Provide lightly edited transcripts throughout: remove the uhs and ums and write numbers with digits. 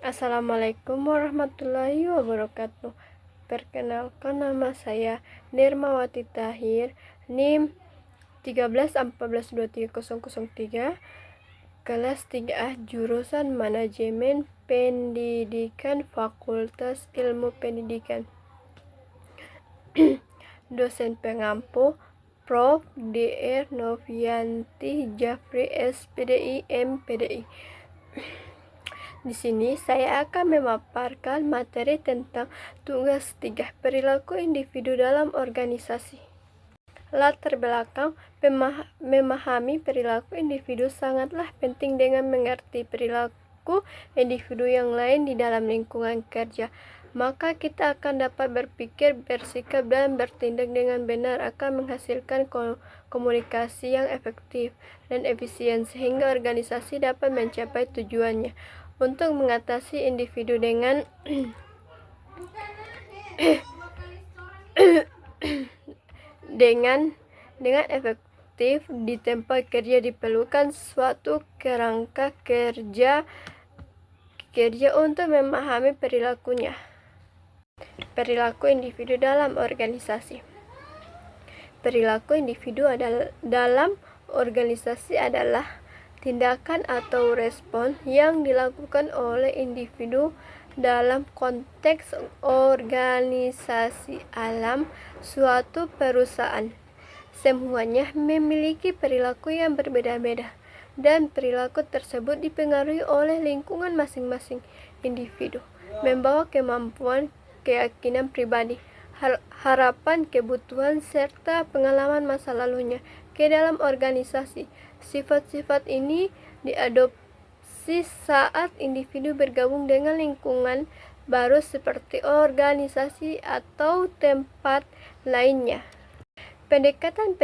Assalamualaikum warahmatullahi wabarakatuh. Perkenalkan, nama saya Nirmawati Tahir, NIM 13142303, kelas 3A, jurusan Manajemen Pendidikan, Fakultas Ilmu Pendidikan. Dosen pengampu Prof. Dr. Novianti Jafri, SPDI, MPDI. Di sini saya akan memaparkan materi tentang tugas 3, perilaku individu dalam organisasi. Latar belakang memahami perilaku individu sangatlah penting dengan mengerti perilaku individu yang lain di dalam lingkungan kerja. Maka kita akan dapat berpikir, bersikap, dan bertindak dengan benar akan menghasilkan komunikasi yang efektif dan efisien sehingga organisasi dapat mencapai tujuannya. Untuk mengatasi individu dengan efektif di tempat kerja diperlukan suatu kerangka kerja untuk memahami perilakunya. Perilaku individu dalam organisasi. Perilaku individu dalam organisasi adalah tindakan atau respon yang dilakukan oleh individu dalam konteks organisasi alam suatu perusahaan. Semuanya memiliki perilaku yang berbeda-beda, dan perilaku tersebut dipengaruhi oleh lingkungan masing-masing individu, membawa kemampuan, keyakinan pribadi, harapan, kebutuhan, serta pengalaman masa lalunya ke dalam organisasi. Sifat-sifat ini diadopsi saat individu bergabung dengan lingkungan baru seperti organisasi atau tempat lainnya. Pendekatan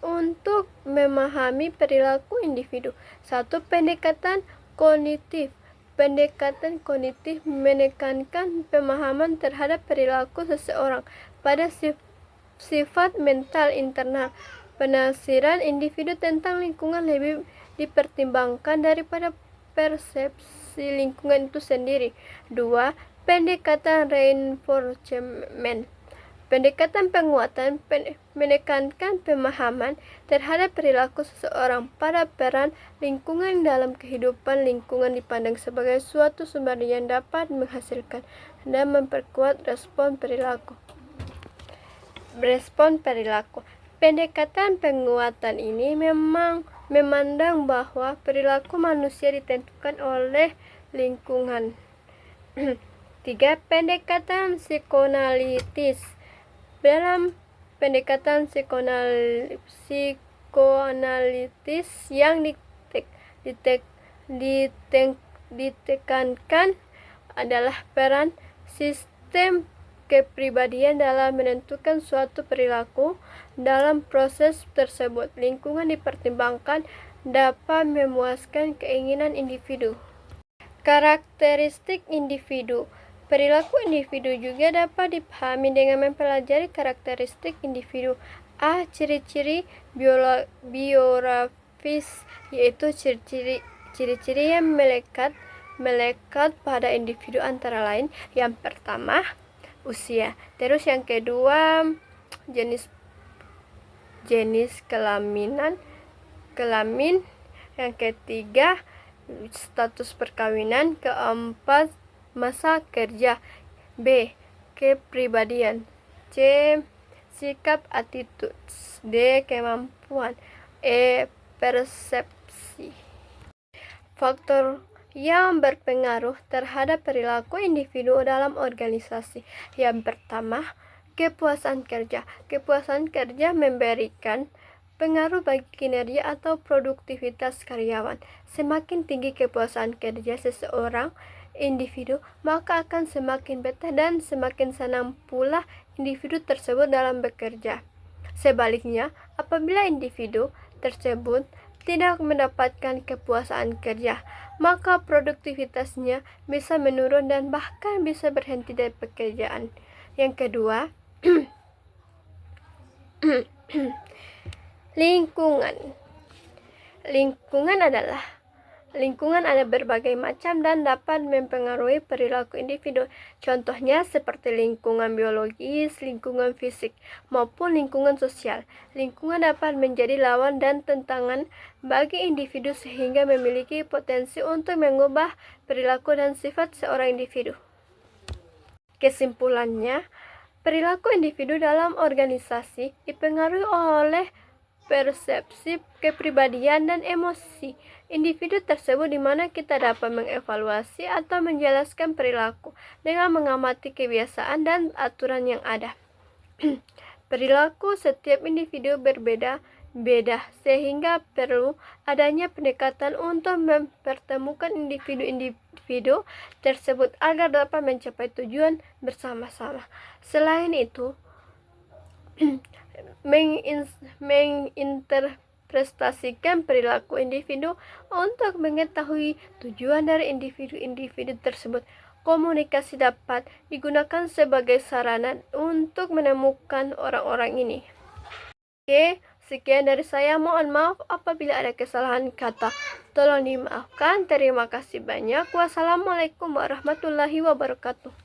untuk memahami perilaku individu. 1. Pendekatan kognitif. Pendekatan kognitif menekankan pemahaman terhadap perilaku seseorang pada sifat mental internal. Penafsiran individu tentang lingkungan lebih dipertimbangkan daripada persepsi lingkungan itu sendiri. 2. Pendekatan reinforcement. Pendekatan penguatan menekankan pemahaman terhadap perilaku seseorang pada peran lingkungan dalam kehidupan. Lingkungan dipandang sebagai suatu sumber yang dapat menghasilkan dan memperkuat respon perilaku. Pendekatan penguatan ini memang memandang bahwa perilaku manusia ditentukan oleh lingkungan. 3. Pendekatan psikoanalitis. Dalam pendekatan psikoanalitis yang ditekankan adalah peran sistem kepribadian dalam menentukan suatu perilaku. Dalam proses tersebut, lingkungan dipertimbangkan dapat memuaskan keinginan individu. Karakteristik individu. Perilaku individu juga dapat dipahami dengan mempelajari karakteristik individu. A. Ciri-ciri biografis, yaitu ciri-ciri yang melekat pada individu antara lain. Yang pertama, usia. Terus yang kedua, jenis kelamin. Yang ketiga, status perkawinan. Keempat, masa kerja. B. Kepribadian. C. Sikap attitudes. D. Kemampuan. E. Persepsi. Faktor yang berpengaruh terhadap perilaku individu dalam organisasi. Yang pertama, kepuasan kerja. Kepuasan kerja memberikan pengaruh bagi kinerja atau produktivitas karyawan. Semakin tinggi kepuasan kerja seseorang individu, maka akan semakin betah dan semakin senang pula individu tersebut dalam bekerja. Sebaliknya, apabila individu tersebut tidak mendapatkan kepuasan kerja, maka produktivitasnya bisa menurun dan bahkan bisa berhenti dari pekerjaan. Yang kedua, lingkungan. Lingkungan adalah Lingkungan ada berbagai macam dan dapat mempengaruhi perilaku individu. Contohnya seperti lingkungan biologis, lingkungan fisik, maupun lingkungan sosial. Lingkungan dapat menjadi lawan dan tantangan bagi individu sehingga memiliki potensi untuk mengubah perilaku dan sifat seorang individu. Kesimpulannya, perilaku individu dalam organisasi dipengaruhi oleh persepsi, kepribadian, dan emosi individu tersebut, di mana kita dapat mengevaluasi atau menjelaskan perilaku dengan mengamati kebiasaan dan aturan yang ada. Perilaku setiap individu berbeda-beda, sehingga perlu adanya pendekatan untuk mempertemukan individu-individu tersebut agar dapat mencapai tujuan bersama-sama. Selain itu, menginterpretasikan perilaku individu untuk mengetahui tujuan dari individu-individu tersebut. Komunikasi dapat digunakan sebagai sarana untuk menemukan orang-orang ini. Oke, sekian dari saya. Mohon maaf apabila ada kesalahan kata. Tolong dimaafkan. Terima kasih banyak. Wassalamualaikum warahmatullahi wabarakatuh.